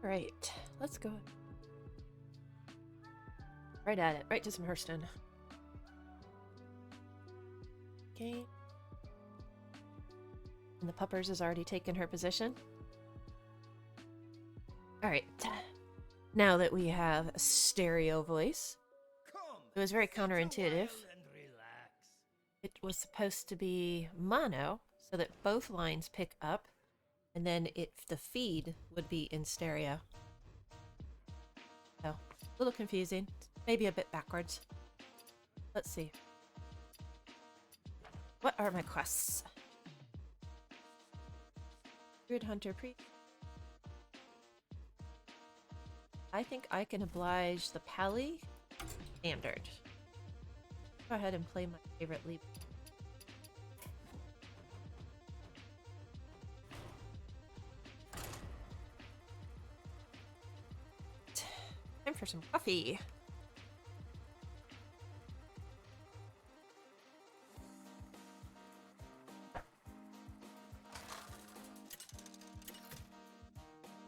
Alright, let's go. Right at it, right to some Hearthstone. Okay. And the puppers has already taken her position. Alright. Now that we have a stereo voice, it was very counterintuitive. It was supposed to be mono, so that both lines pick up, and then the feed would be in stereo. So, a little confusing, maybe a bit backwards. Let's see. What are my quests? Druid Hunter Priest. I think I can oblige the Pally standard. Go ahead and play my favorite leap. Time for some coffee.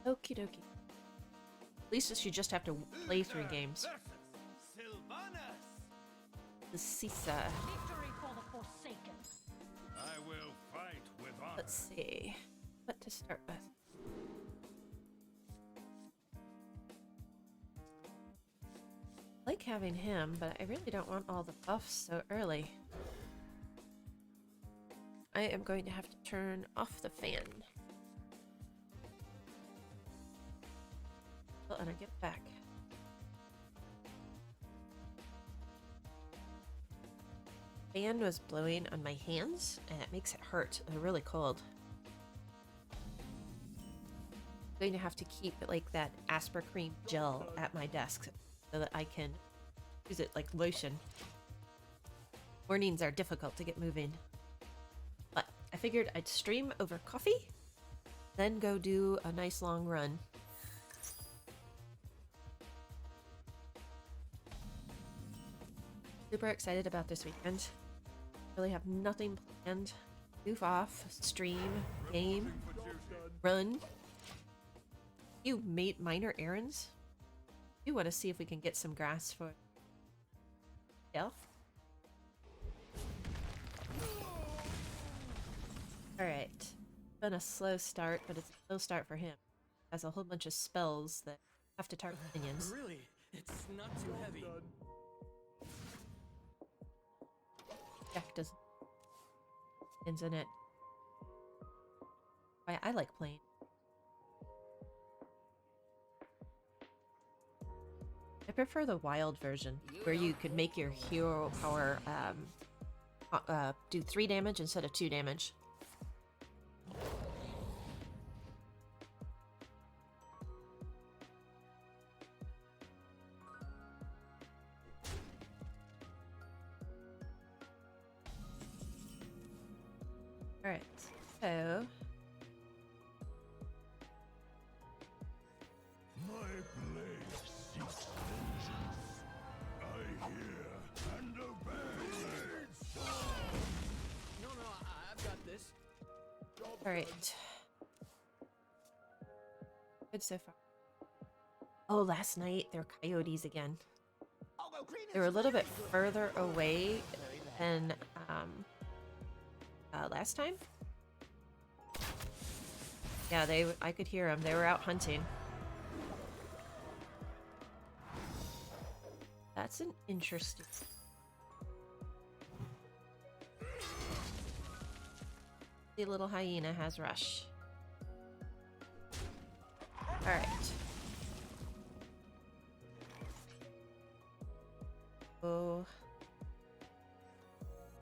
Okie dokie. At least you just have to play 3 games. The Sisa. Victory for the Forsaken. I will fight with honor. Let's see what to start with. I like having him, but I really don't want all the buffs so early. I am going to have to turn off the fan. Oh, and I get it back. Fan was blowing on my hands, and it makes it hurt. They're really cold. I'm going to have to keep like that Aspercream gel at my desk so that I can use it like lotion. Mornings are difficult to get moving. But I figured I'd stream over coffee, then go do a nice long run. Super excited about this weekend. Really have nothing planned. Goof off, stream, game, run. You made minor errands? You want to see if we can get some grass for Elf? Alright. Been a slow start, but it's a slow start for him. Has a whole bunch of spells that have to target minions. Really? It's not too heavy. Jack doesn't. Ends in it. Why I like playing. I prefer the wild version, where you could make your hero power do 3 damage instead of 2 damage. Alright, so... My blade seeks vengeance. I hear and obey. No, I've got this. Alright. Good so far. Oh, last night there were coyotes again. They were a little bit further away than last time. Yeah, I could hear them. They were out hunting. That's an interesting... The little hyena has rush. Alright. Oh.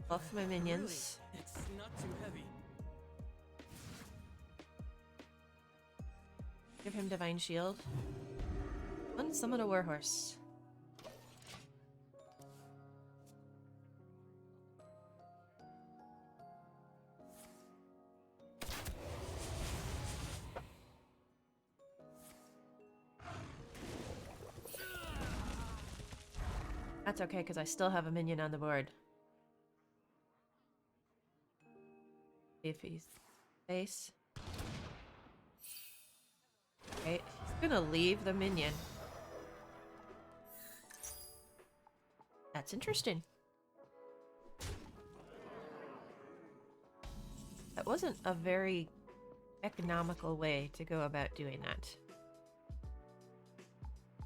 Buff my minions. Really? It's not too heavy. Give him Divine Shield. Summon a Warhorse. That's okay, because I still have a minion on the board. If he's face. Okay, he's Gonna leave the minion. That's interesting. That wasn't a very economical way to go about doing that.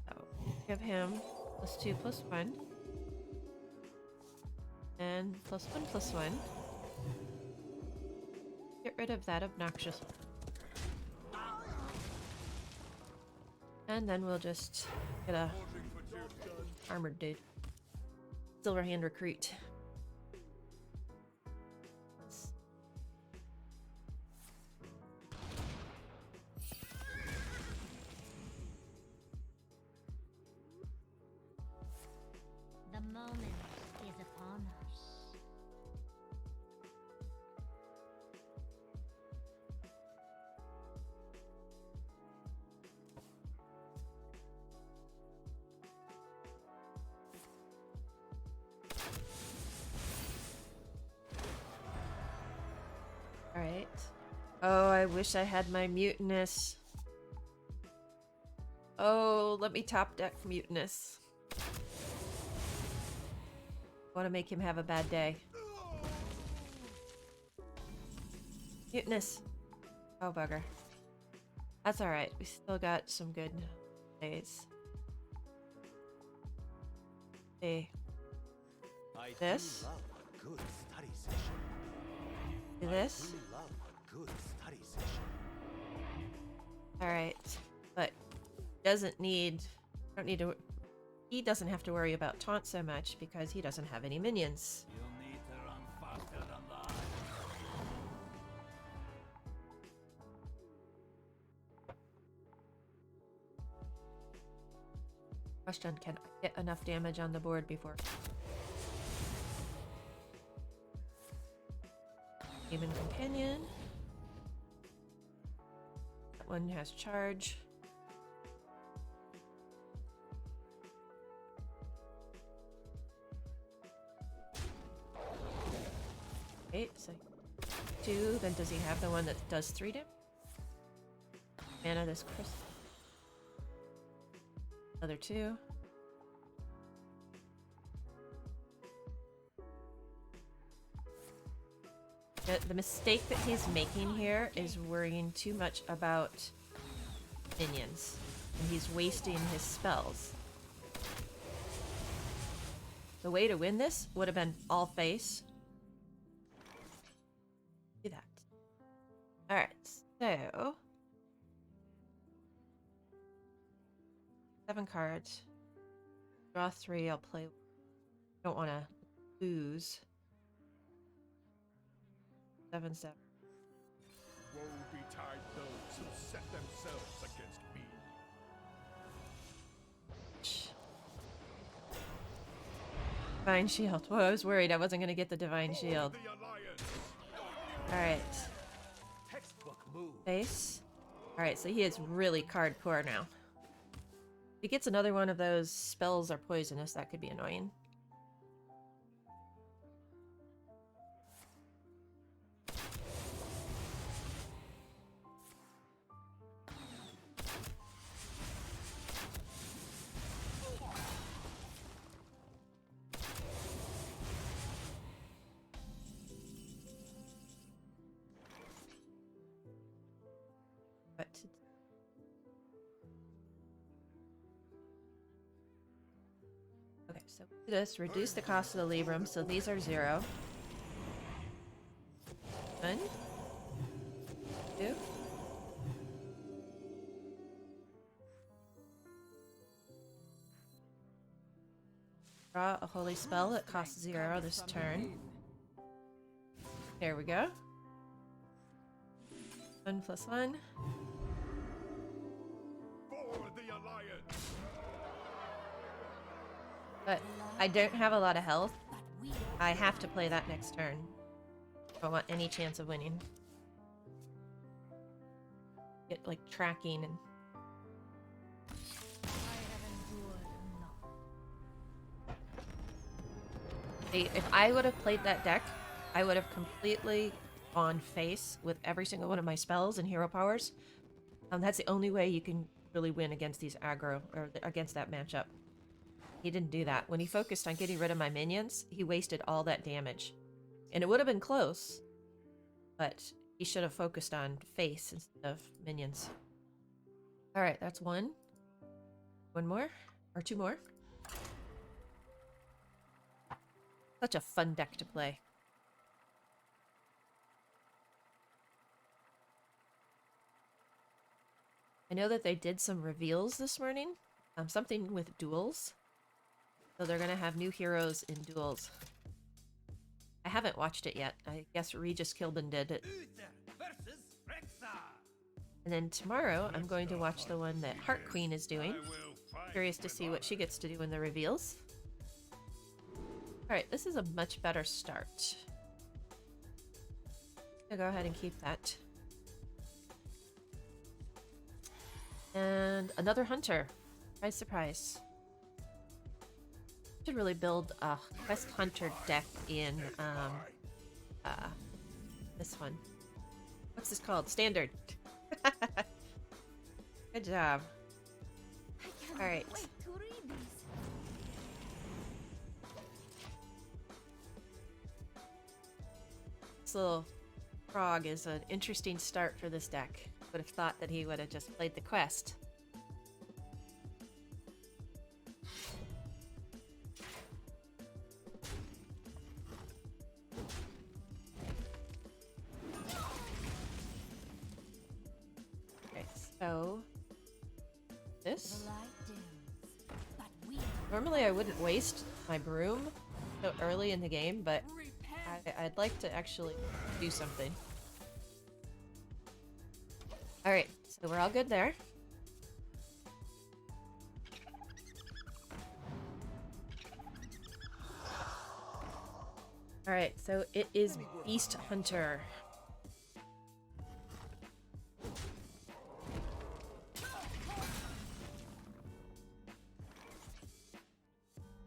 So, give him +2/+1. And +1/+1. Get rid of that obnoxious one. And then we'll just get a armored dude. Silverhand recruit. The moment is upon us. Alright. Oh, I wish I had my mutinous. Oh, let me top deck mutinous. Want to make him have a bad day. Mutinous. Oh, bugger. That's alright. We still got some good days. Hey. This. Do love a good study session. Do this. Do love a good study session. Alright. But doesn't need. Don't need to. He doesn't have to worry about taunt so much because he doesn't have any minions. You'll need to run faster than that. Question, can I get enough damage on the board before? Human companion. That one has charge. Okay, so 2. Then does he have the one that does 3 damage? Mana this crystal. Another 2. The mistake that he's making here is worrying too much about minions. And he's wasting his spells. The way to win this would have been all face. Do that. Alright, so 7 cards. Draw 3, I'll play. Don't want to lose. 7/7. Woe betide those who set themselves against me. Divine Shield. Whoa, I was worried I wasn't going to get the Divine Shield. The Alliance. Alright. Textbook move. Face. Alright, so he is really card poor now. If he gets another one of those spells are poisonous, that could be annoying. But okay, so do this, reduce the cost of the Librum, so these are 0. 1, 2. Draw a holy spell that costs 0 this turn. There we go. 1/+1. For the Alliance. But I don't have a lot of health. I have to play that next turn. If I want any chance of winning. Get like tracking and I have endured enough. see, if I would have played that deck, I would have completely gone face with every single one of my spells and hero powers. That's the only way you can really win against these aggro, or against that matchup. He didn't do that. When he focused on getting rid of my minions, he wasted all that damage. And it would have been close, but he should have focused on face instead of minions. Alright, that's one. One more? Or two more? Such a fun deck to play. I know that they did some reveals this morning. Something with duels. So they're gonna have new heroes in duels. I haven't watched it yet. I guess Regis Kilbin did it. And then tomorrow, I'm going to watch the one that Heart Queen is doing. Curious to see what she gets to do in the reveals. Alright, this is a much better start. I'll go ahead and keep that. And another hunter. Surprise, surprise. Should really build a quest hunter deck in this one. What's this called? Standard. Good job. All right. Wait to read these. This little frog is an interesting start for this deck. Would have thought that he would have just played the quest. Okay, so this. The light dims, but we Normally I wouldn't waste my broom so early in the game, but I'd like to actually do something. Alright, so we're all good there. Alright, so it is Beast Hunter.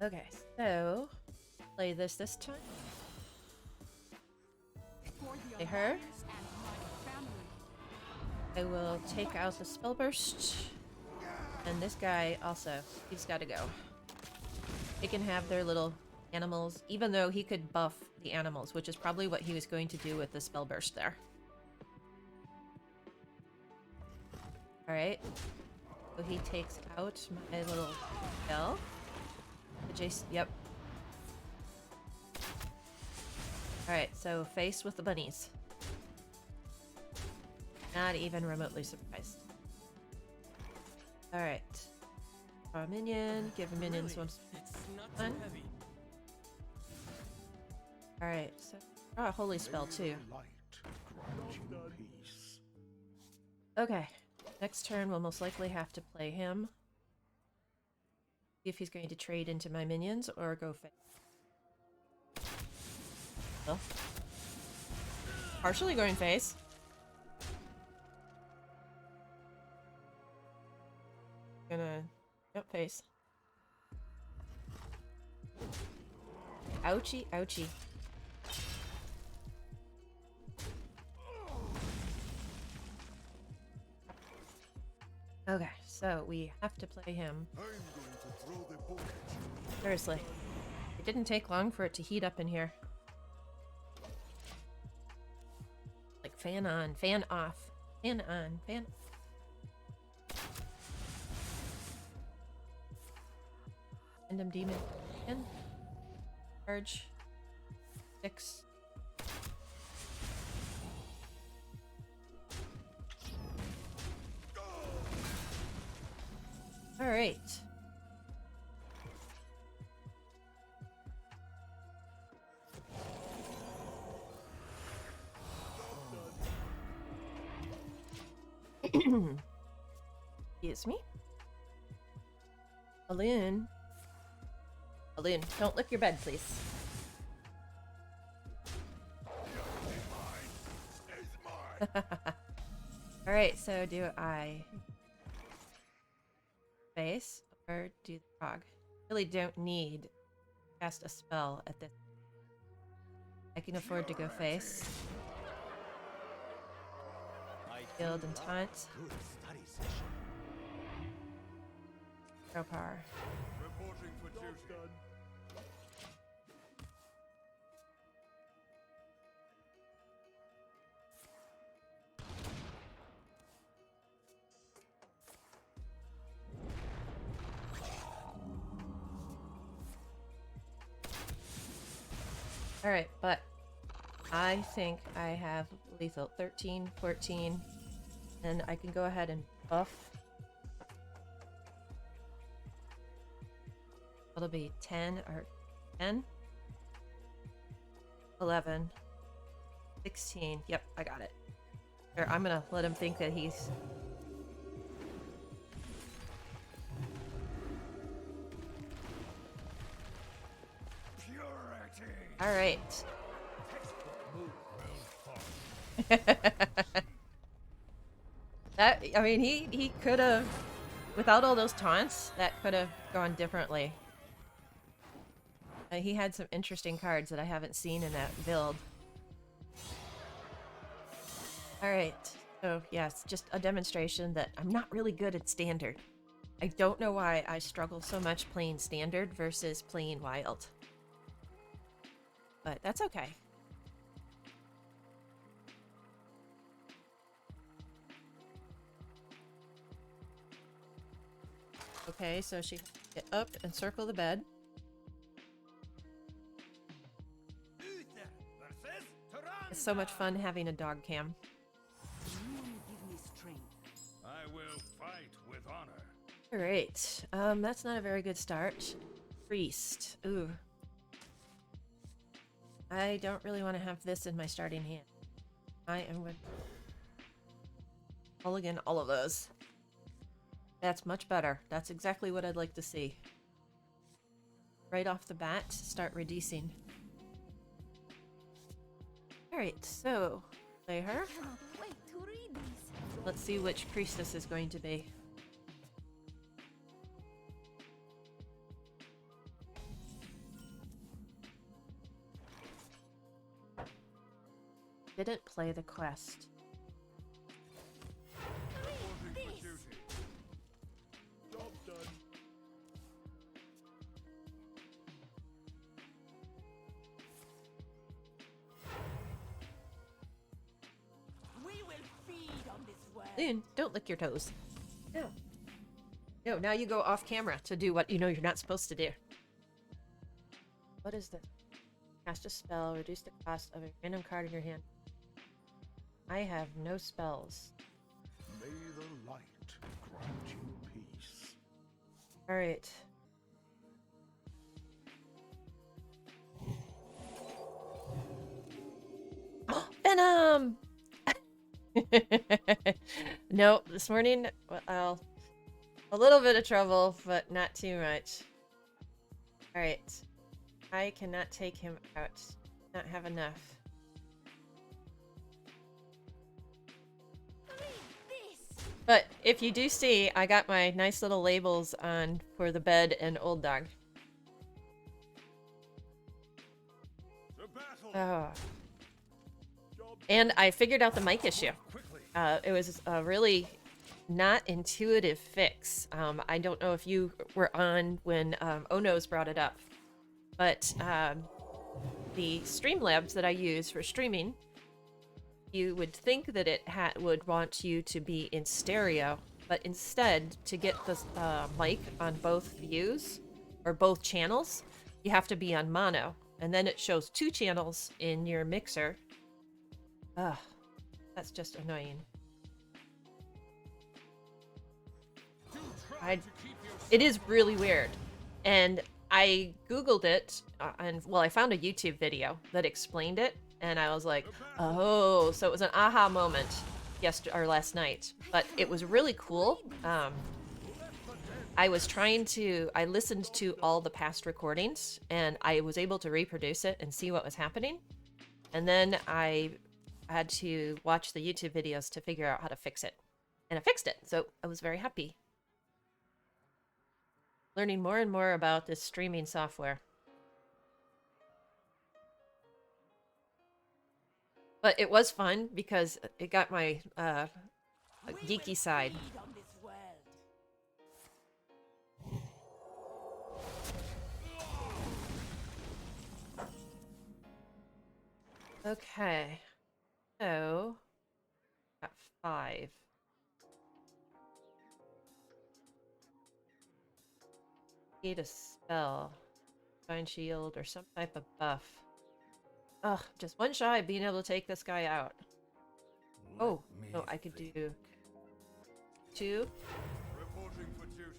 Okay, so play this time. Play her. I will take out the spell burst. And this guy also, he's got to go. They can have their little animals, even though he could buff the animals, which is probably what he was going to do with the spell burst there. Alright. So he takes out my little spell. Jason, yep. Alright, so face with the bunnies. Not even remotely surprised. Alright. Draw a minion, give a minions Really? one. It's not Fun. too heavy. Alright, so draw a holy spell too. Light grant you peace. Okay. Next turn we'll most likely have to play him. See if he's going to trade into my minions or go face. Well, partially going face. Gonna yep, face. Ouchie, ouchie. Okay, so we have to play him. I'm going to throw the book at you. Seriously. It didn't take long for it to heat up in here. Like fan on, fan off, fan on, fan. Random demon. And charge. 6. All right. Excuse me. Balloon. Balloon, don't lick your bed, please. Alright, so do I face or do the frog? Really don't need to cast a spell at this. I can afford to go face. I Shield do and love taunt. a good study session. Pro power. Reporting for duty. Done. Alright, but I think I have lethal 13, 14, and I can go ahead and buff. It'll be 10 or 10, 11, 16. Yep, I got it. Here, I'm gonna let him think that he's... Purity. Alright. That, I mean, he could have, without all those taunts, that could have gone differently. He had some interesting cards that I haven't seen in that build. Alright, so yes, just a demonstration that I'm not really good at standard. I don't know why I struggle so much playing standard versus playing wild. But that's okay. Okay, so she get up and circle the bed. It's so much fun having a dog cam. You give me strength. I will fight with honor. Alright, that's not a very good start. Priest. Ooh. I don't really want to have this in my starting hand. I am going to mulligan all of those. That's much better. That's exactly what I'd like to see. Right off the bat, start reducing. Alright, so play her. Cannot wait to read these. Let's see which priestess is going to be. Didn't play the quest. Reporting for This. duty. Job done. We will feed on this world. Loon, don't lick your toes. No. No, now you go off camera to do what you know you're not supposed to do. What is this? Cast a spell, reduce the cost of a random card in your hand. I have no spells. May the light grant you peace. Alright. Venom! No, this morning, well, a little bit of trouble, but not too much. Alright. I cannot take him out. Not have enough. Read this. But if you do see, I got my nice little labels on for the bed and old dog. The battle. Oh. Job And I figured out the mic issue. quickly. It was a really not intuitive fix. I don't know if you were on when Onos brought it up, but the Streamlabs that I use for streaming, you would think that it would want you to be in stereo, but instead, to get the mic on both views or both channels, you have to be on mono, and then it shows 2 channels in your mixer. Ugh, that's just annoying. Do try I- to keep your It is really weird. And I Googled it, and well, I found a YouTube video that explained it, and I was like, oh, so it was an aha moment last night. But it was really cool. I listened to all the past recordings, and I was able to reproduce it and see what was happening. And then I had to watch the YouTube videos to figure out how to fix it. And I fixed it, so I was very happy. Learning more and more about this streaming software. But it was fun because it got my geeky side. Feed on this world. Okay. So, got 5. Need a spell. Divine shield or some type of buff. Ugh, just one shy of being able to take this guy out. Oh, so I could do 2, Reporting for duty.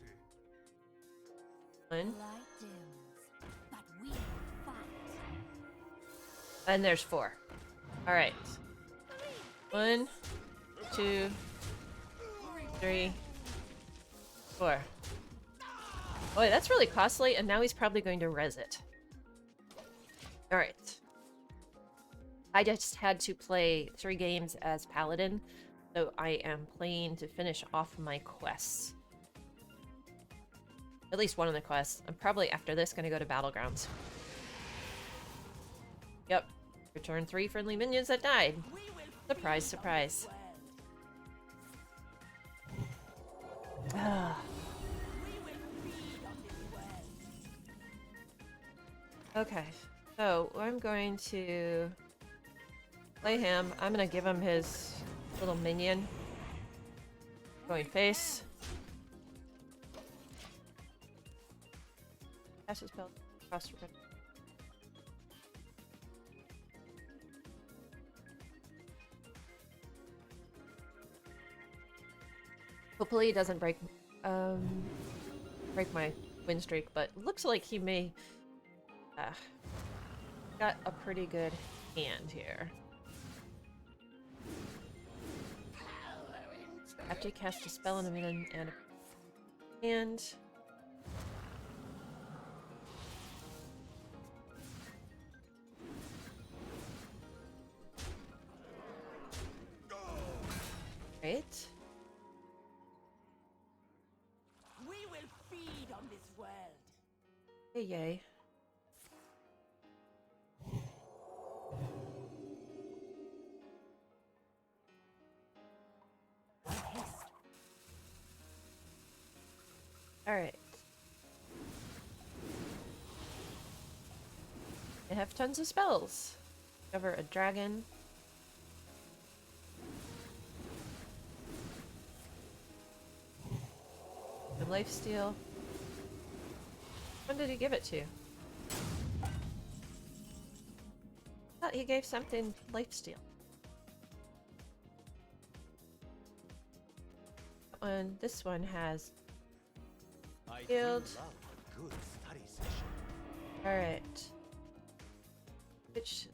1, Light dims, but we fight. and there's 4. Alright. 1, 2, 3, 4. Boy, that's really costly, and now he's probably going to res it. Alright. I just had to play 3 games as Paladin, so I am playing to finish off my quests. At least one of the quests. I'm probably, after this, going to go to Battlegrounds. Yep. Return 3 friendly minions that died. We will Surprise, feed on surprise. this world. Ah. We will feed on this world. Okay, so I'm going to play him. I'm going to give him his little minion. Going face. Cast a spell. Cross ribbon. Hopefully he doesn't break my win streak, but looks like he may got a pretty good hand here. After you cast a spell on a minion and a hand. Right. We will feed on this world. Hey, yay. Alright. I have tons of spells. Discover a dragon. The lifesteal. When did he give it to? I thought he gave something lifesteal. This one has I do Shield. love a good study session. Alright. Switch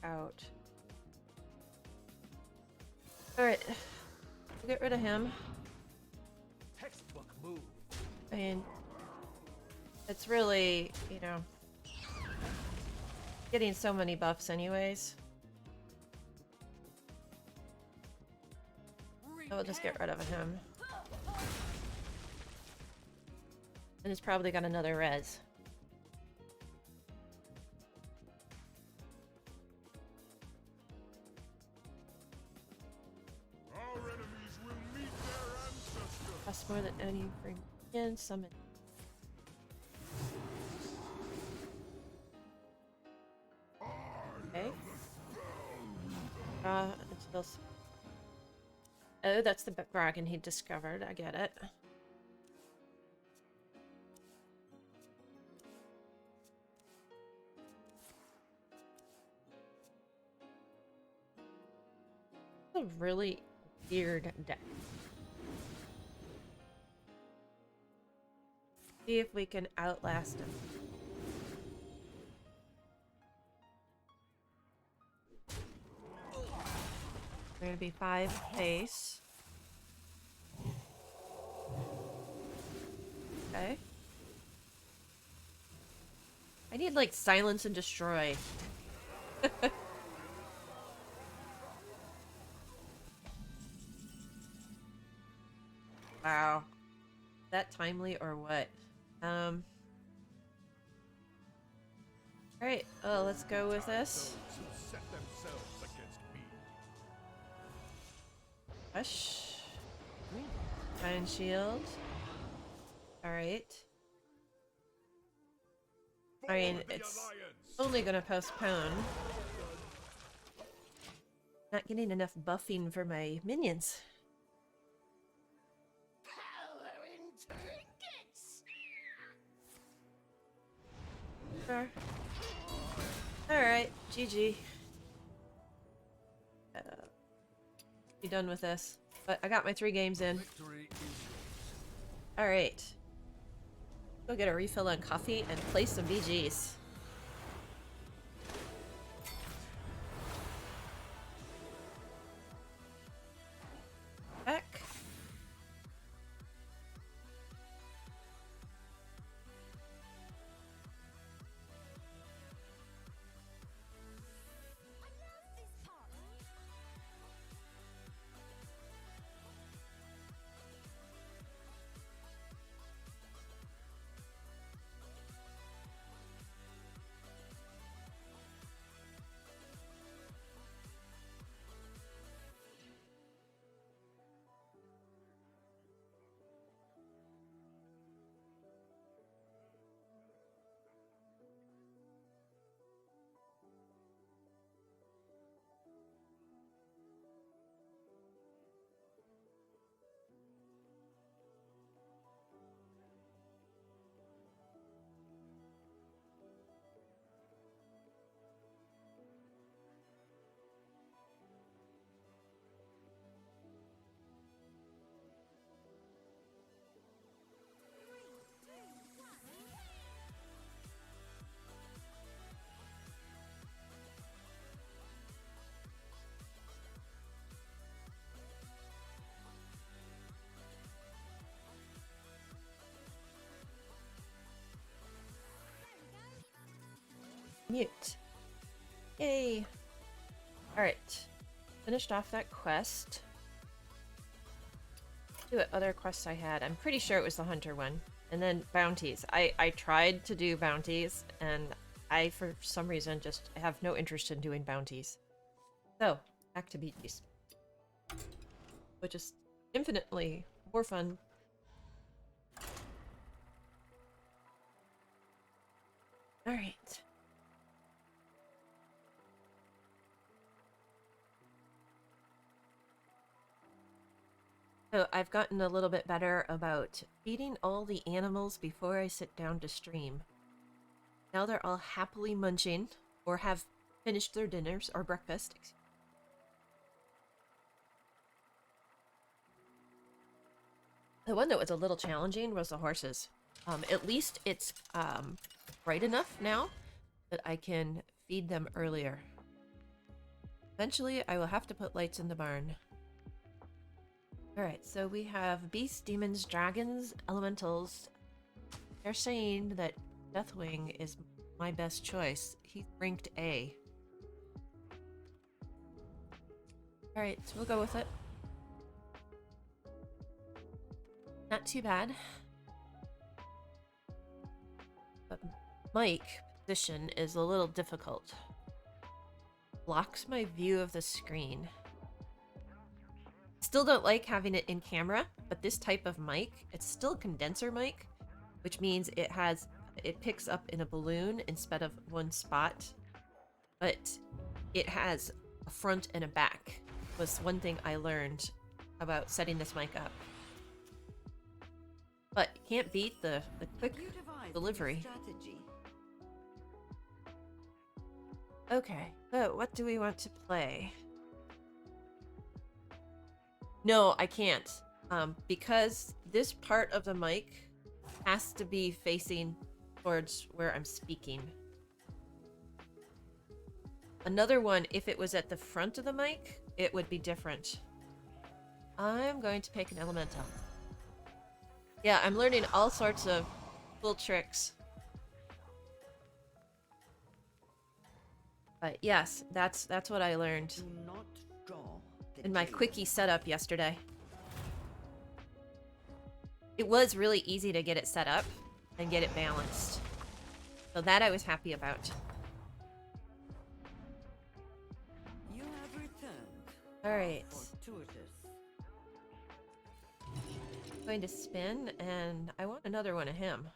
out. Alright. We'll get rid of him. Textbook move. I mean, it's really, you know, getting so many buffs anyways. So we'll just get rid of him. And he's probably got another res. Our enemies will meet their ancestors. Costs more than any free minion summon. Okay. It's still. Oh, that's the dragon he discovered. I get it. A really weird deck. See if we can outlast him. We're gonna be 5 pace. Okay. I need like silence and destroy. Wow. Is that timely or what? Alright, let's go with this. Those who set themselves against me. Hush. Iron shield. Alright. I mean, For the it's Alliance. only gonna postpone. not getting enough buffing for my minions. Power in trinkets. Sure. Alright, GG. Be done with this. But I got my 3 games in. Victory is yours. Alright. Go get a refill on coffee and play some BGs. Back. Mute. Yay. Alright. Finished off that quest. See what other quests I had. I'm pretty sure it was the hunter one. And then bounties. I tried to do bounties, and I, for some reason, just have no interest in doing bounties. So, back to BGs. Which is infinitely more fun. Alright. So I've gotten a little bit better about feeding all the animals before I sit down to stream. Now they're all happily munching, or have finished their dinners or breakfast. The one that was a little challenging was the horses. At least it's bright enough now that I can feed them earlier. Eventually I will have to put lights in the barn. Alright, so we have beasts, demons, dragons, elementals. They're saying that Deathwing is my best choice. He's ranked A. Alright, so we'll go with it. Not too bad. But mic position is a little difficult. Blocks my view of the screen. Still don't like having it in camera, but this type of mic, it's still a condenser mic, which means it picks up in a balloon instead of one spot, but it has a front and a back, was one thing I learned about setting this mic up. But you can't beat the quick delivery. Okay, so what do we want to play? No, I can't. Because this part of the mic has to be facing towards where I'm speaking. Another one, if it was at the front of the mic, it would be different. I'm going to pick an elemental. Yeah, I'm learning all sorts of cool tricks. But yes, that's what I learned in my quickie setup yesterday. It was really easy to get it set up and get it balanced. So that I was happy about. You have returned. Alright. Fortuitous. I'm going to spin, and I want another one of him.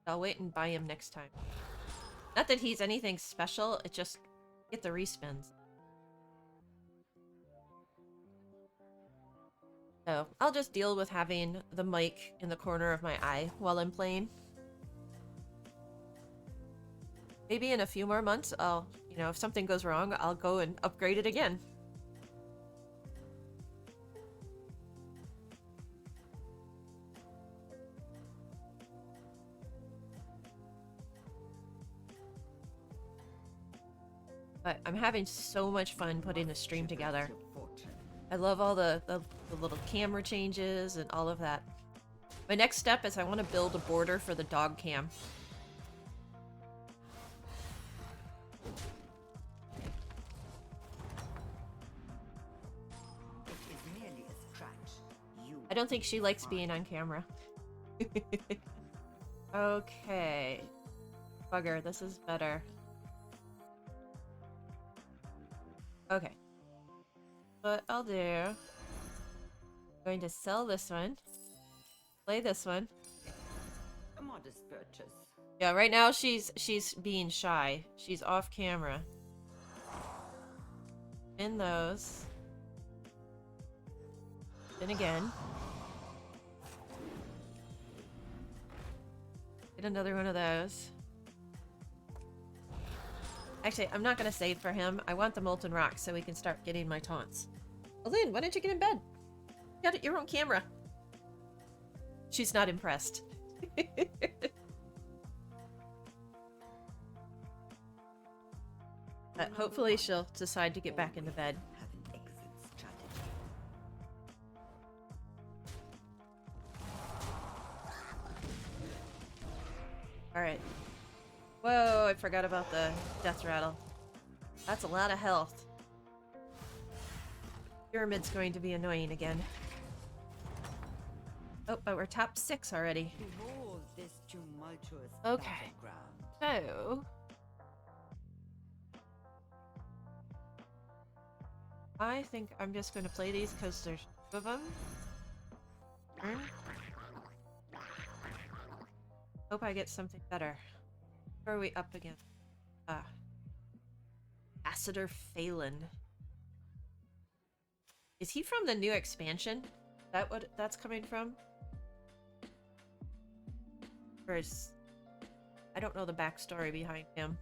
I'll wait and buy him next time. Not that he's anything special, it just get the respins. So I'll just deal with having the mic in the corner of my eye while I'm playing. Maybe in a few more months, I'll, you know, if something goes wrong, I'll go and upgrade it again. But I'm having so much fun putting the stream together. I love all the little camera changes and all of that. My next step is I want to build a border for the dog cam. It is merely a scratch. You I don't think she likes being on camera. Okay. Bugger, this is better. Okay. What I'll do... I'm going to sell this one. Play this one. a modest purchase. Yeah, right now she's being shy. She's off camera. In those. Then again. Get another one of those. Actually, I'm not going to save for him. I want the Molten Rock so we can start getting my taunts. Well, Lynn, why don't you get in bed? You got it your own camera. She's not impressed. Hopefully she'll decide to get back into bed. Have an exit strategy. Alright. Whoa, I forgot about the death rattle. That's a lot of health. Pyramid's going to be annoying again. Oh, but we're top 6 already. Behold this tumultuous Okay. battleground. So... I think I'm just going to play these because there's 2 of them. Hope I get something better. Who are we up against? Ambassador Phelan. Is he from the new expansion? Is that what that's coming from? Or is... I don't know the backstory behind him.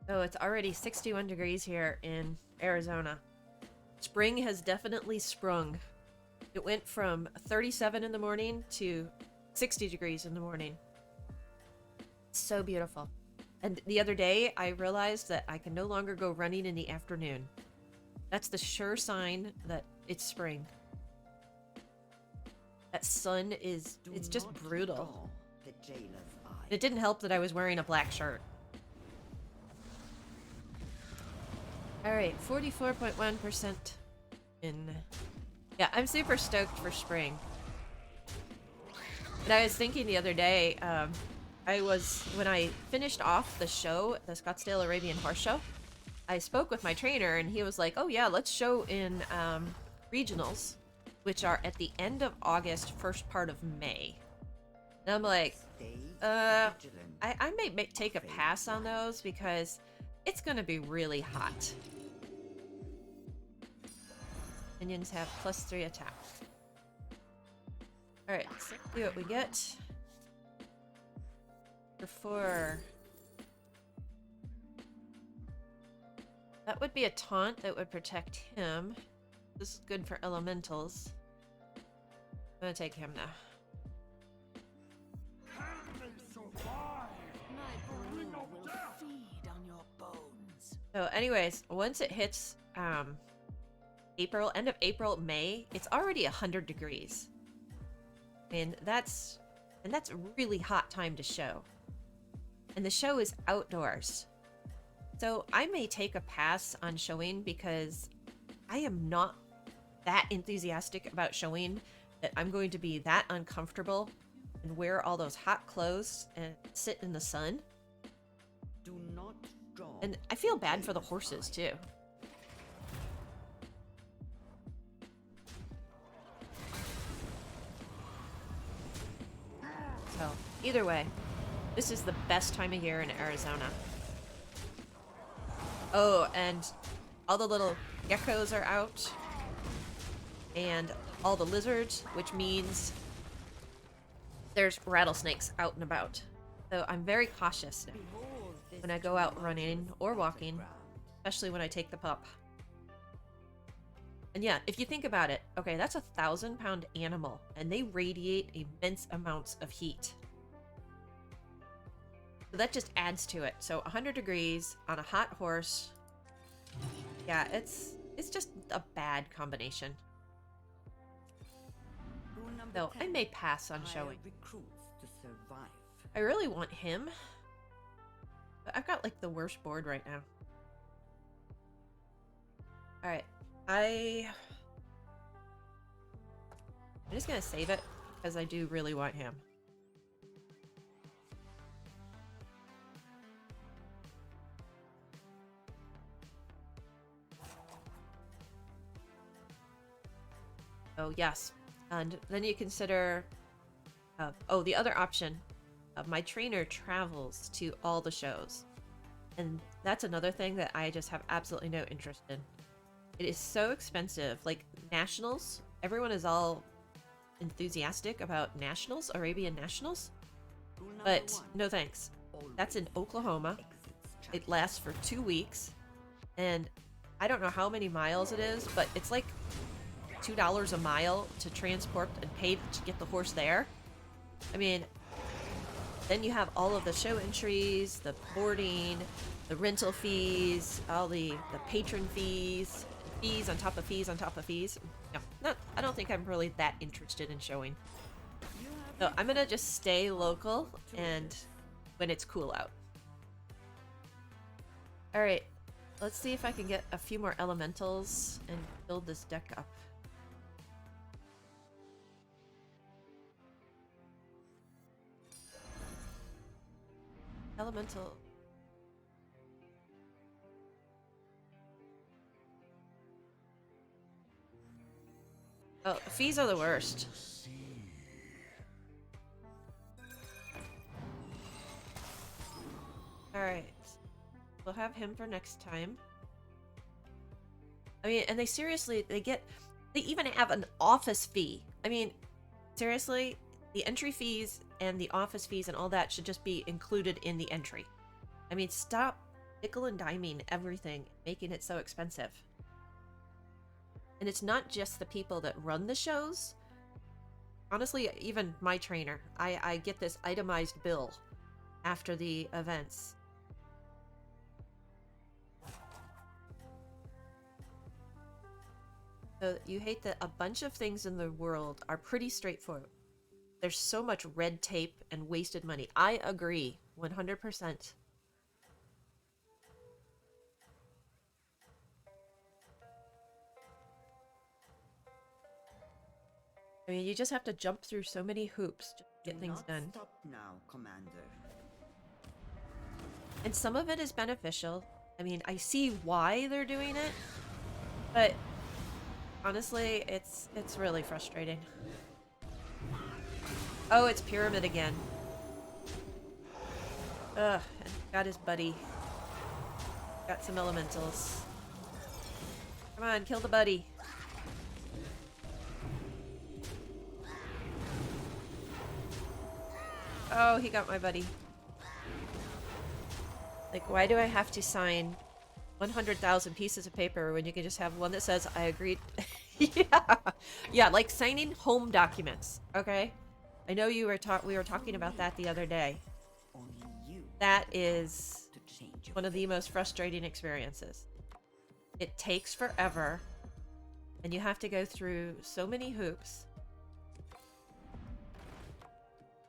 So it's already 61 degrees here in Arizona. Spring has definitely sprung. It went from 37 in the morning to 60 degrees in the morning. So beautiful. And the other day, I realized that I can no longer go running in the afternoon. That's the sure sign that it's spring. That sun is... it's just brutal. The jailer's eye. It didn't help that I was wearing a black shirt. Alright, 44.1% in... Yeah, I'm super stoked for spring. And I was thinking the other day, when I finished off the show, the Scottsdale Arabian Horse Show, I spoke with my trainer and he was like, oh yeah, let's show in regionals, which are at the end of August, first part of May. And I'm like, I may take a pass on those because it's gonna be really hot. Minions have +3 attack. Alright, let's see what we get. For 4. That would be a taunt that would protect him. This is good for elementals. I'm gonna take him now. My brew will feed on your bones. So anyways, once it hits April, end of April, May, it's already 100 degrees. And that's really hot time to show. And the show is outdoors. So I may take a pass on showing because I am not that enthusiastic about showing that I'm going to be that uncomfortable and wear all those hot clothes and sit in the sun. Do not draw. And I feel bad for the horses too. So, either way, This is the best time of year in Arizona. Oh, and all the little geckos are out. And all the lizards, which means there's rattlesnakes out and about. So I'm very cautious now Behold this when I go out tree running of or the walking, ground. especially when I take the pup. And yeah, if you think about it, okay, that's a 1,000-pound animal, and they radiate immense amounts of heat. So that just adds to it. So 100 degrees on a hot horse, yeah, it's just a bad combination. Rule number So I 10. may pass on Hire showing. recruits to survive. I really want him, but I've got like the worst board right now. All right, I'm just gonna save it because I do really want him. Oh yes, and then you consider, oh, the other option, my trainer travels to all the shows, and that's another thing that I just have absolutely no interest in. It is so expensive. Like nationals, everyone is all enthusiastic about nationals, Arabian nationals, Rule number but 1. no thanks. That's in Oklahoma. Exits It lasts for 2 weeks, and I don't know how many miles it is, but it's like $2 a mile to transport and pay to get the horse there. I mean, then you have all of the show entries, the boarding, the rental fees, all the patron fees, fees on top of fees on top of fees. No, I don't think I'm really that interested in showing. You So have I'm gonna just stay local and when it's cool out. All right, let's see if I can get a few more elementals and build this deck up. Elemental. Oh, fees are the worst. Alright. We'll have him for next time. I mean, and they seriously, they even have an office fee. I mean, seriously, the entry fees and the office fees and all that should just be included in the entry. I mean, stop nickel and diming everything, making it so expensive. And it's not just the people that run the shows. Honestly, even my trainer, I get this itemized bill after the events. So you hate that a bunch of things in the world are pretty straightforward. There's so much red tape and wasted money. I agree, 100%. I mean, you just have to jump through so many hoops to get Do things not done. Stop now, Commander. And some of it is beneficial. I mean, I see why they're doing it, but honestly, it's really frustrating. Oh, it's Pyramid again. Ugh, and got his buddy. Got some elementals. Come on, kill the buddy. Oh, he got my buddy. Like, why do I have to sign 100,000 pieces of paper when you can just have one that says, I agreed? Yeah. Yeah, like signing home documents, okay? I know we were talking about that the other day. Only you That is to change your one of the most frustrating experiences. It takes forever, and you have to go through so many hoops.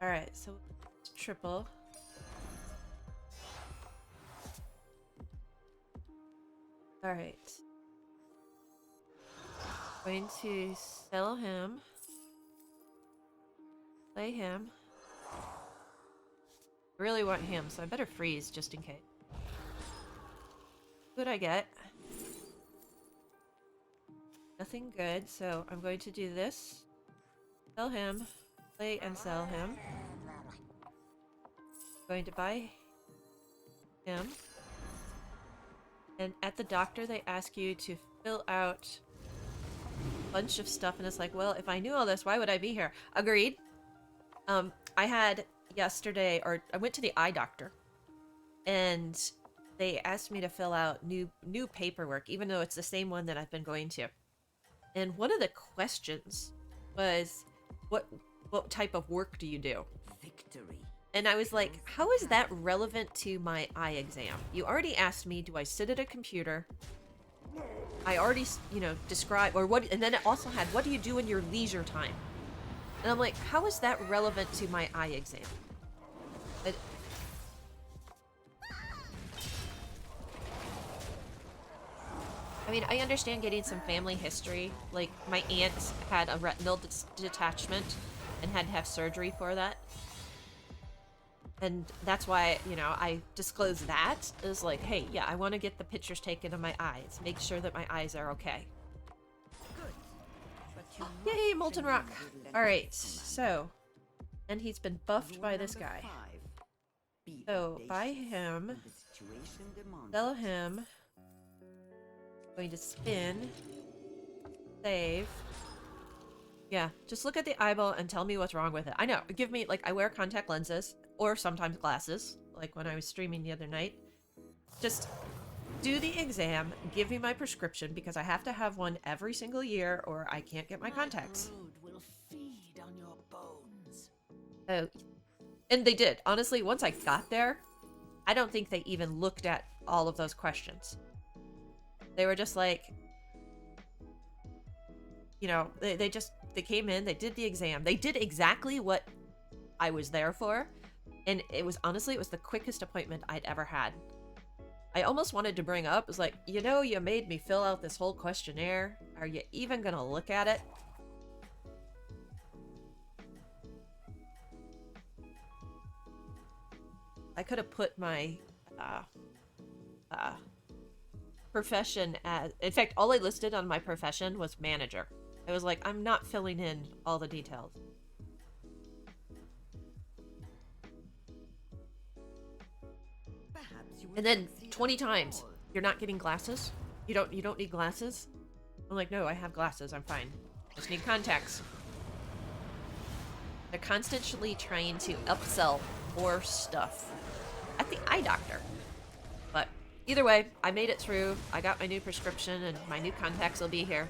Alright, so triple. Alright. Going to sell him. Play him. I really want him, so I better freeze just in case. What I get? Nothing good, so I'm going to do this. Sell him. Play and sell him. going to buy him. And at the doctor, they ask you to fill out a bunch of stuff, and it's like, well, if I knew all this, why would I be here? Agreed. I had yesterday, or I went to the eye doctor, and they asked me to fill out new paperwork, even though it's the same one that I've been going to. And one of the questions was, what type of work do you do? Victory. And I was like, how is that relevant to my eye exam? You already asked me, do I sit at a computer? I already, describe, or what, and then it also had, what do you do in your leisure time? And I'm like, how is that relevant to my eye exam? I mean, I understand getting some family history. Like, my aunt had a retinal detachment and had to have surgery for that. And that's why, I disclose that. Is like, hey, yeah, I want to get the pictures taken of my eyes. Make sure that my eyes are okay. Yay, Molten Rock! Alright, so... And he's been buffed by this guy. So, buy him. Sell him. Going to spin. Save. Yeah, just look at the eyeball and tell me what's wrong with it. I know, give me, I wear contact lenses. Or sometimes glasses, like when I was streaming the other night. Just do the exam, give me my prescription, because I have to have one every single year, or I can't get my contacts. Will feed on your bones. Oh, and they did. Honestly, once I got there, I don't think they even looked at all of those questions. They were just like, they came in, they did the exam. They did exactly what I was there for. And it was, honestly, it was the quickest appointment I'd ever had. I almost wanted to bring up, it was like, you made me fill out this whole questionnaire. Are you even gonna look at it? I could have put my profession as... In fact, all I listed on my profession was manager. I was like, I'm not filling in all the details. And then 20 times, you're not getting glasses? You don't need glasses? I'm like, no, I have glasses. I'm fine. Just need contacts. They're constantly trying to upsell more stuff at the eye doctor. But either way, I made it through. I got my new prescription, and my new contacts will be here.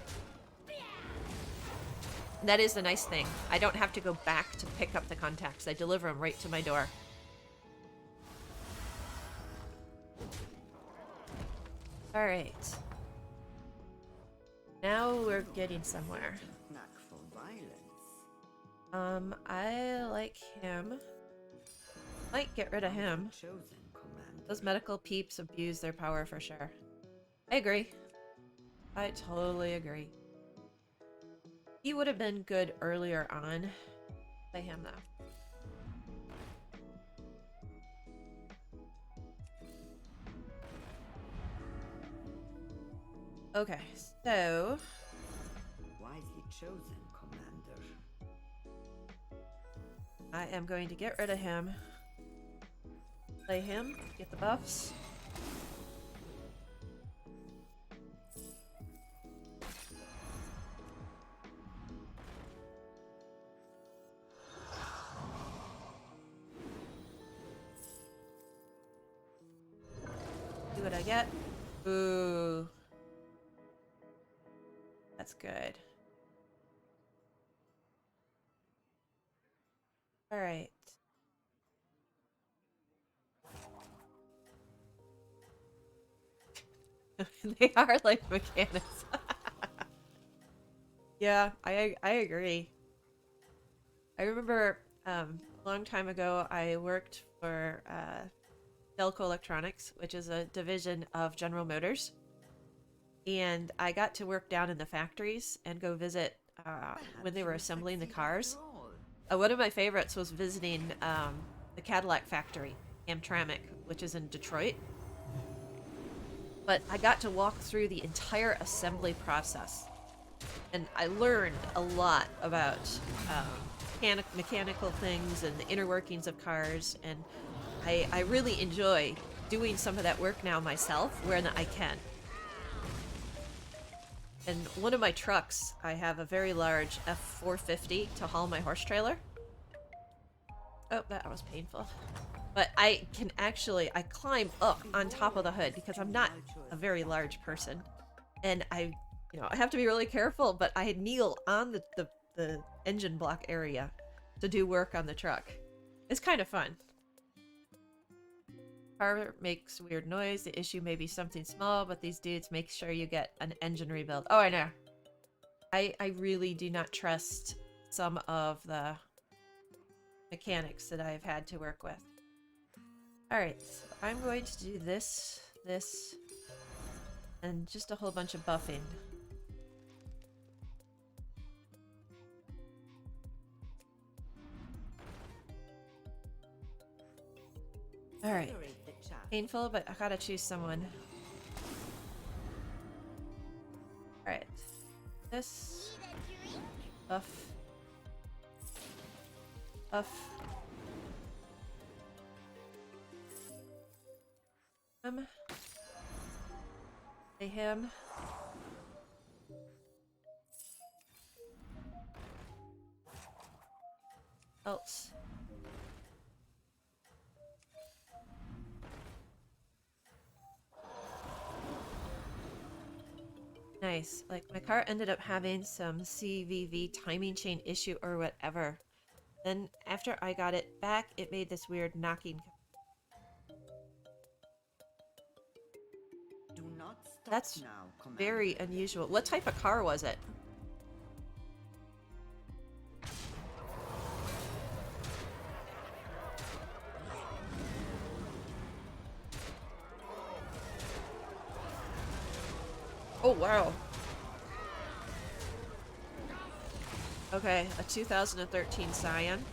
And that is the nice thing. I don't have to go back to pick up the contacts. I deliver them right to my door. Alright. Now we're getting somewhere. Knack for violence. I like him. Might get rid of him. Chosen commander. Those medical peeps abuse their power for sure. I agree. I totally agree. He would have been good earlier on. Play him though. Okay, so Wisely chosen, commander. I am going to get rid of him. Play him, get the buffs. See what I get. Ooh. That's good. All right. They are like mechanics. Yeah, I agree. I remember a long time ago I worked for Delco Electronics, which is a division of General Motors. And I got to work down in the factories and go visit when they were assembling the cars. One of my favorites was visiting the Cadillac factory, Hamtramck, which is in Detroit. But I got to walk through the entire assembly process. And I learned a lot about mechanical things and the inner workings of cars. And I really enjoy doing some of that work now myself when I can. And one of my trucks, I have a very large F450 to haul my horse trailer. Oh, that was painful. But I can actually, I climb up on top of the hood because I'm not a very large person. And I have to be really careful, but I kneel on the engine block area to do work on the truck. It's kind of fun. Car makes weird noise. The issue may be something small, but these dudes make sure you get an engine rebuild. Oh, I know. I really do not trust some of the mechanics that I've had to work with. Alright, so I'm going to do this, and just a whole bunch of buffing. Alright. Painful, but I gotta choose someone. Alright. This. Buff. Buff. Him. Else. Nice. Like, my car ended up having some CVV timing chain issue or whatever. Then, after I got it back, it made this weird knocking. Do not stop That's now, Commander. very unusual. What type of car was it? Oh, wow. Okay, a 2013 Scion.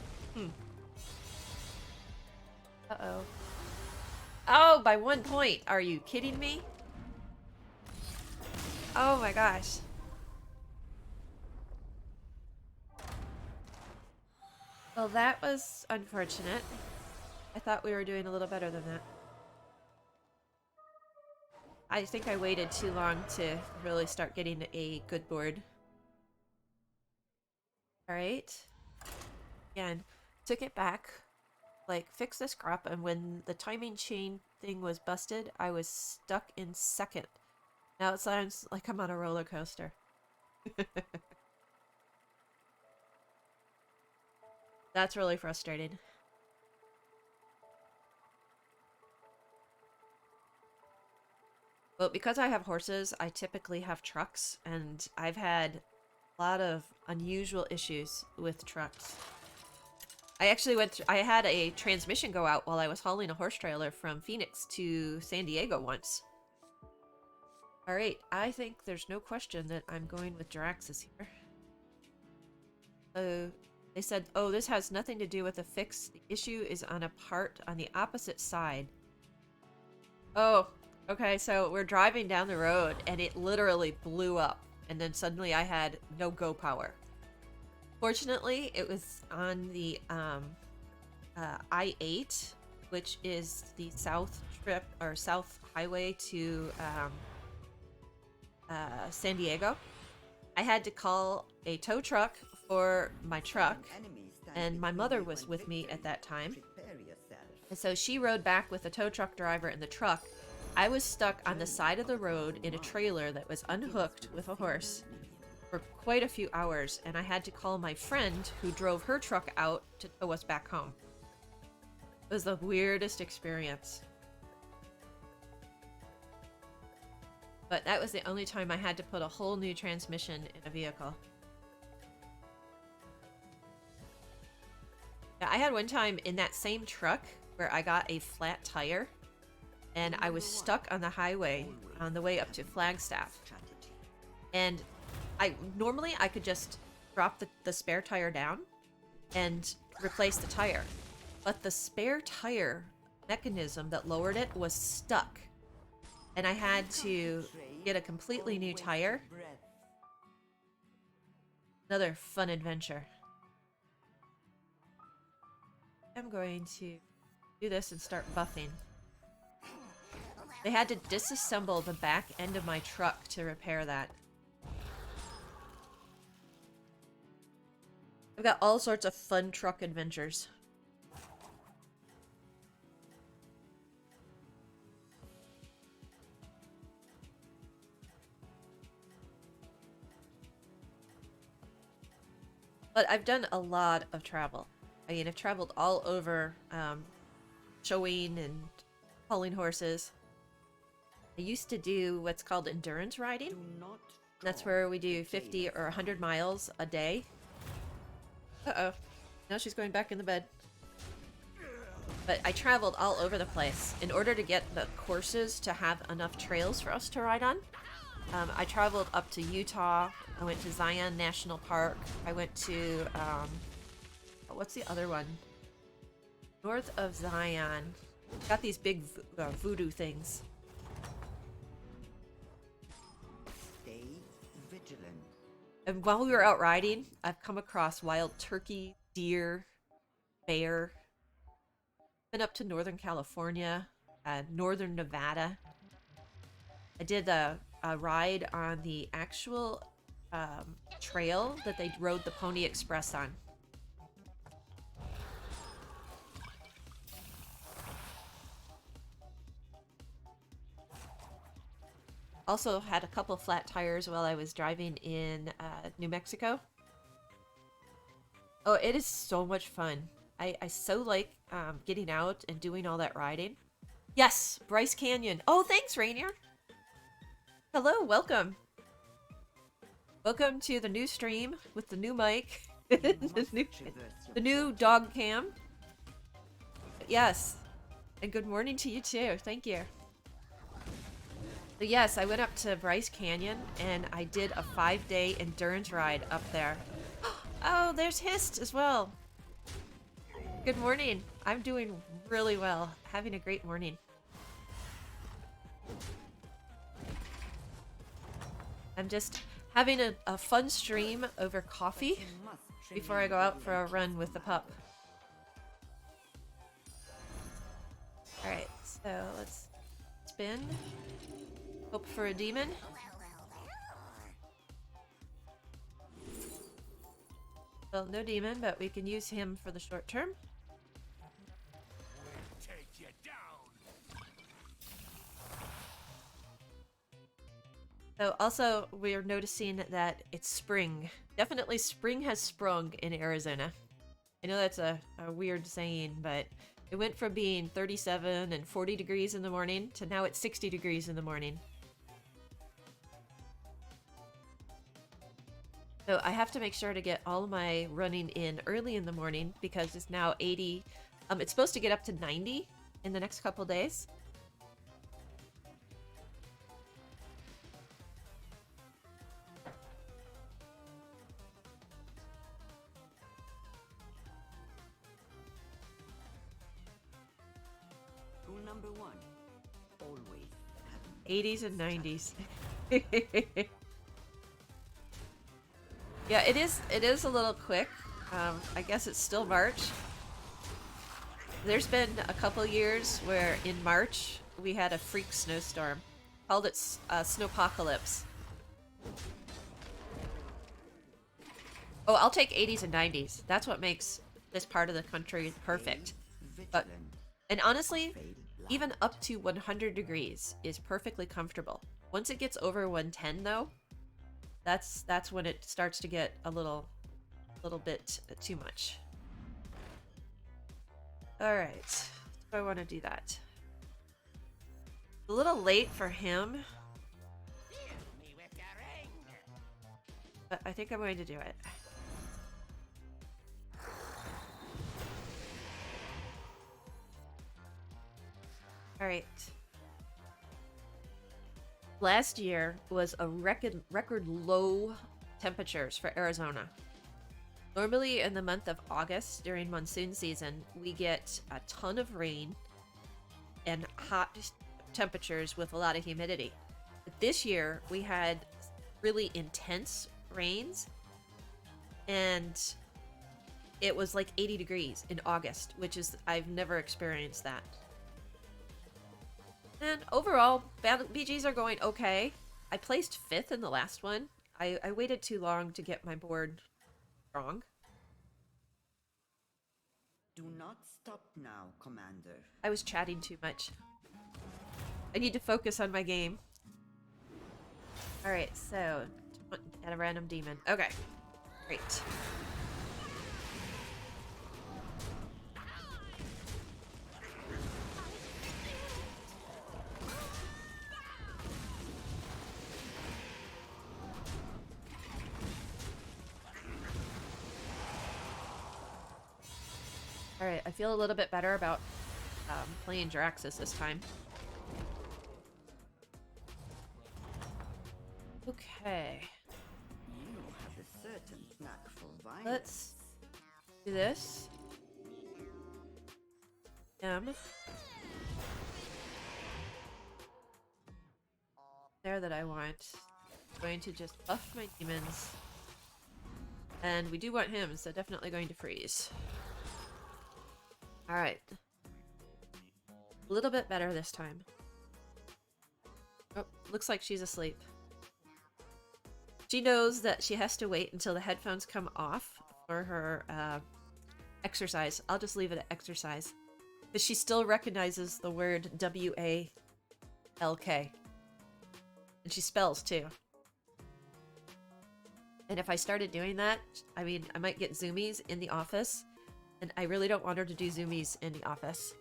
Uh-oh. Oh, by 1 point. Are you kidding me? Oh my gosh. Well, that was unfortunate. I thought we were doing a little better than that. I think I waited too long to really start getting a good board. Alright. Again, took it back. Like, fixed this crap, and when the timing chain thing was busted, I was stuck in second. Now it sounds like I'm on a roller coaster. That's really frustrating. Well, because I have horses, I typically have trucks, and I've had a lot of unusual issues with trucks. I actually I had a transmission go out while I was hauling a horse trailer from Phoenix to San Diego once. Alright, I think there's no question that I'm going with Jaraxxus here. They said, oh, this has nothing to do with the fix. The issue is on a part on the opposite side. Oh, okay, so we're driving down the road and it literally blew up. And then suddenly I had no go power. Fortunately, it was on the I-8, which is the south trip or south highway to San Diego. I had to call a tow truck for my truck, and my mother was with me at that time. And so she rode back with the tow truck driver in the truck. I was stuck on the side of the road in a trailer that was unhooked with a horse for quite a few hours, and I had to call my friend who drove her truck out to tow us back home. It was the weirdest experience. But that was the only time I had to put a whole new transmission in a vehicle. Yeah, I had one time in that same truck where I got a flat tire, and I was stuck on the highway on the way up to Flagstaff. And normally I could just drop the spare tire down and replace the tire. But the spare tire mechanism that lowered it was stuck. And I had to get a completely new tire. Another fun adventure. I'm going to do this and start buffing. They had to disassemble the back end of my truck to repair that. I've got all sorts of fun truck adventures. But I've done a lot of travel. I mean, I've traveled all over, showing and hauling horses. I used to do what's called endurance riding. That's where we do 50 or 100 miles a day. Uh-oh. Now she's going back in the bed. But I traveled all over the place. In order to get the courses to have enough trails for us to ride on, I traveled up to Utah. I went to Zion National Park. I went to, what's the other one? North of Zion. Got these big voodoo things. Stay vigilant. And while we were out riding, I've come across wild turkey, deer, bear. Been up to Northern California, Northern Nevada. I did a ride on the actual trail that they rode the Pony Express on. Also had a couple flat tires while I was driving in New Mexico. Oh, it is so much fun. I so like getting out and doing all that riding. Yes, Bryce Canyon. Oh, thanks, Rainier. Hello, welcome. Welcome to the new stream with the new mic. the new dog cam. Yes. And good morning to you too. Thank you. So yes, I went up to Bryce Canyon and I did a 5-day endurance ride up there. Oh, there's Hist as well. Good morning. I'm doing really well. Having a great morning. I'm just having a fun stream over coffee before I go out for a run with the pup. Alright, so let's spin. Hope for a demon. Well, no demon, but we can use him for the short term. Take you down. So also, we're noticing that it's spring. Definitely spring has sprung in Arizona. I know that's a weird saying, but it went from being 37 and 40 degrees in the morning to now it's 60 degrees in the morning. So I have to make sure to get all of my running in early in the morning because it's now 80. It's supposed to get up to 90 in the next couple days. Rule number 1. Always have 80s and 90s. Yeah, it is a little quick. I guess it's still March. There's been a couple years where in March we had a freak snowstorm. Called it Snowpocalypse. Oh, I'll take 80s and 90s. That's what makes this part of the country perfect. But, and honestly, even up to 100 degrees is perfectly comfortable. Once it gets over 110 though, that's when it starts to get a little bit too much. All right, so I want to do that. A little late for him, but I think I'm going to do it. All right. Last year was a record low temperatures for Arizona. Normally in the month of August during monsoon season, we get a ton of rain and hot temperatures with a lot of humidity. But this year we had really intense rains and it was like 80 degrees in August, which is, I've never experienced that. And overall, BGs are going okay. I placed 5th in the last one. I waited too long to get my board strong. Do not stop now, Commander. I was chatting too much. I need to focus on my game. Alright, so... At a random demon. Okay. Great. Alright, I feel a little bit better about playing Jaraxxus this time. Okay. You have a certain knack for violence. Let's do this. There that I want. I'm going to just buff my demons. And we do want him, so definitely going to freeze. Alright. A little bit better this time. Oh, looks like she's asleep. She knows that she has to wait until the headphones come off for her exercise. I'll just leave it at exercise. But she still recognizes the word W-A-L-K. And she spells too. And if I started doing that, I mean, I might get zoomies in the office. And I really don't want her to do zoomies in the office.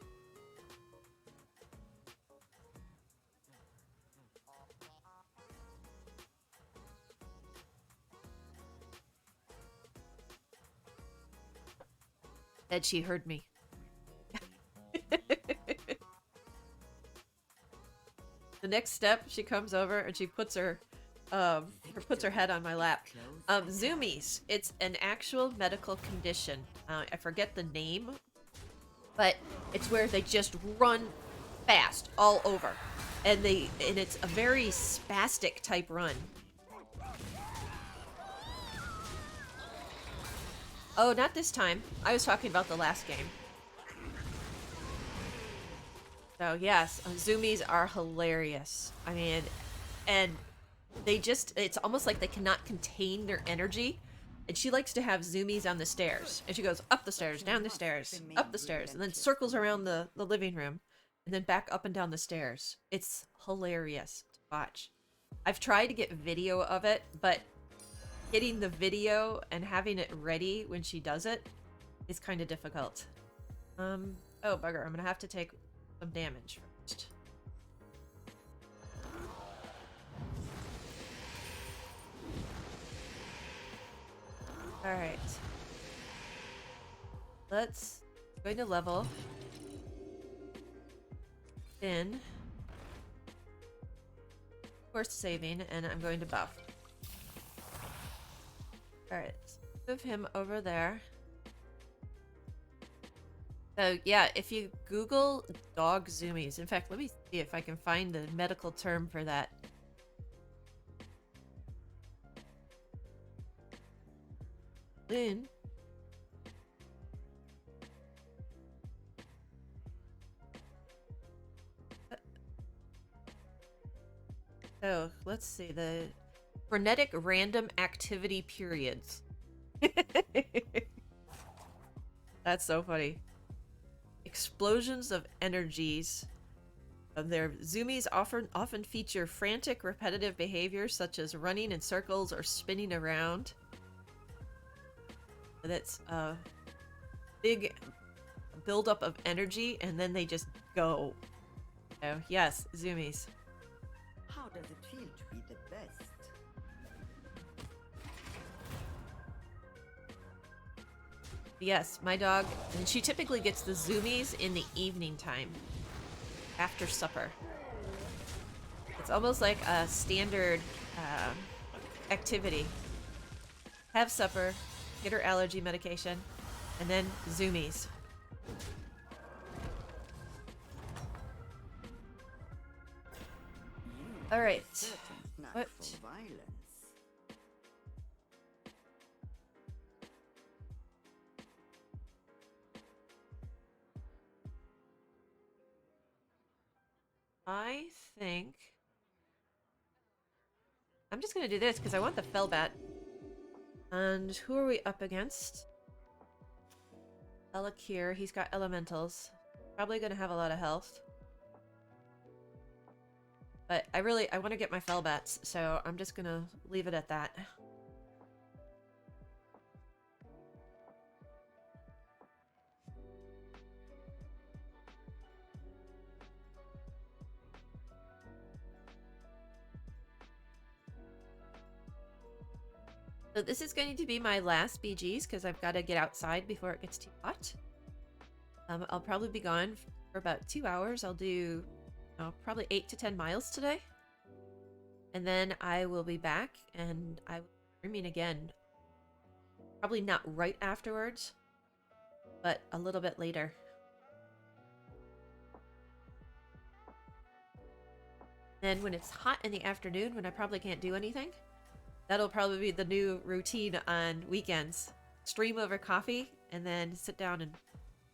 That she heard me. The next step, she comes over and she puts her head on my lap. Zoomies. It's an actual medical condition. I forget the name, but it's where they just run fast all over, and it's a very spastic type run. Oh, not this time. I was talking about the last game. So yes, zoomies are hilarious. I mean, and they just, it's almost like they cannot contain their energy. And she likes to have zoomies on the stairs. And she goes up the stairs, down the stairs, up the stairs, and then circles around the living room, and then back up and down the stairs. It's hilarious to watch. I've tried to get video of it, but getting the video and having it ready when she does it is kind of difficult. Oh, bugger. I'm going to have to take some damage first. Alright. Let's go to level. In. Of course, saving, and I'm going to buff. Alright, move him over there. So, yeah, if you Google dog zoomies, in fact, let me see if I can find the medical term for that. Lynn. So, let's see, the frenetic random activity periods. That's so funny. Explosions of energies. Their zoomies often feature frantic, repetitive behaviors such as running in circles or spinning around. That's a big buildup of energy, and then they just go. Oh, yes, zoomies. How does it feel to be the best? Yes, my dog, and she typically gets the zoomies in the evening time, after supper. It's almost like a standard activity. Have supper, get her allergy medication, and then zoomies. All right. What? For violence. I think I'm just gonna do this because I want the Felbat. And who are we up against? Elakir, he's got elementals. Probably gonna have a lot of health. But I want to get my Felbats, so I'm just gonna leave it at that. So this is going to be my last BGs because I've got to get outside before it gets too hot. I'll probably be gone for about 2 hours. I'll do probably 8 to 10 miles today. And then I will be back and I will streaming again. Probably not right afterwards, but a little bit later. Then when it's hot in the afternoon, when I probably can't do anything, that'll probably be the new routine on weekends. Stream over coffee and then sit down and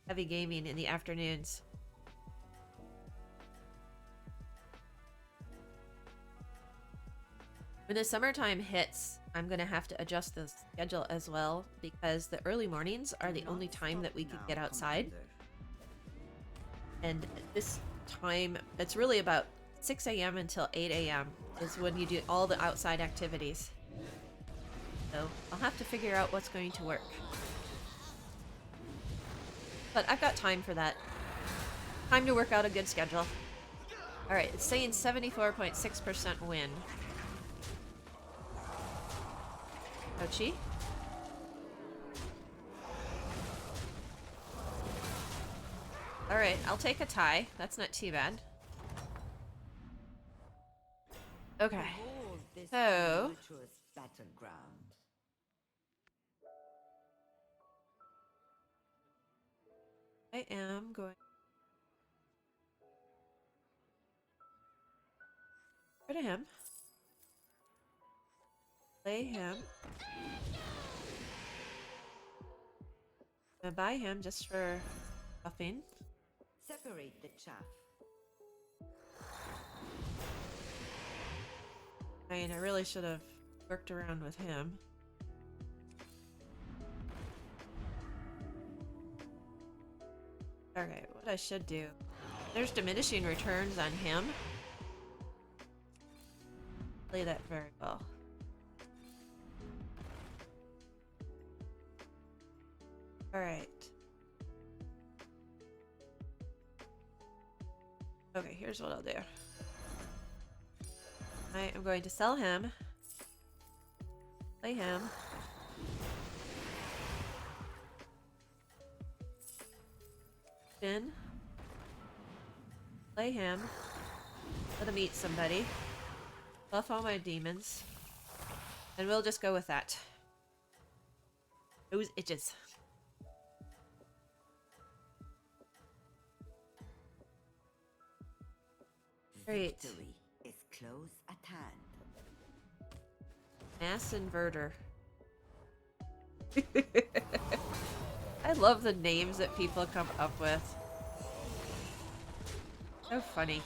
heavy gaming in the afternoons. When the summertime hits, I'm going to have to adjust the schedule as well because the early mornings are the only time that we can get outside. And this time, it's really about 6 a.m. until 8 a.m. is when you do all the outside activities. So I'll have to figure out what's going to work. But I've got time for that. Time to work out a good schedule. Alright, it's saying 74.6% win. Ouchie. Alright, I'll take a tie. That's not too bad. Okay. Behold this So- tumultuous battleground. I am going... Go to him. Play him. I'm gonna buy him just for buffing. Separate the chaff. I mean, I really should have worked around with him. Okay, what I should do... There's diminishing returns on him. Play that very well. Alright. Okay, here's what I'll do. I am going to sell him. Play him. Spin. Play him. Let him eat somebody. Buff all my demons. And we'll just go with that. Those itches. Great. Victory is close at hand. Mass inverter. I love the names that people come up with. So funny.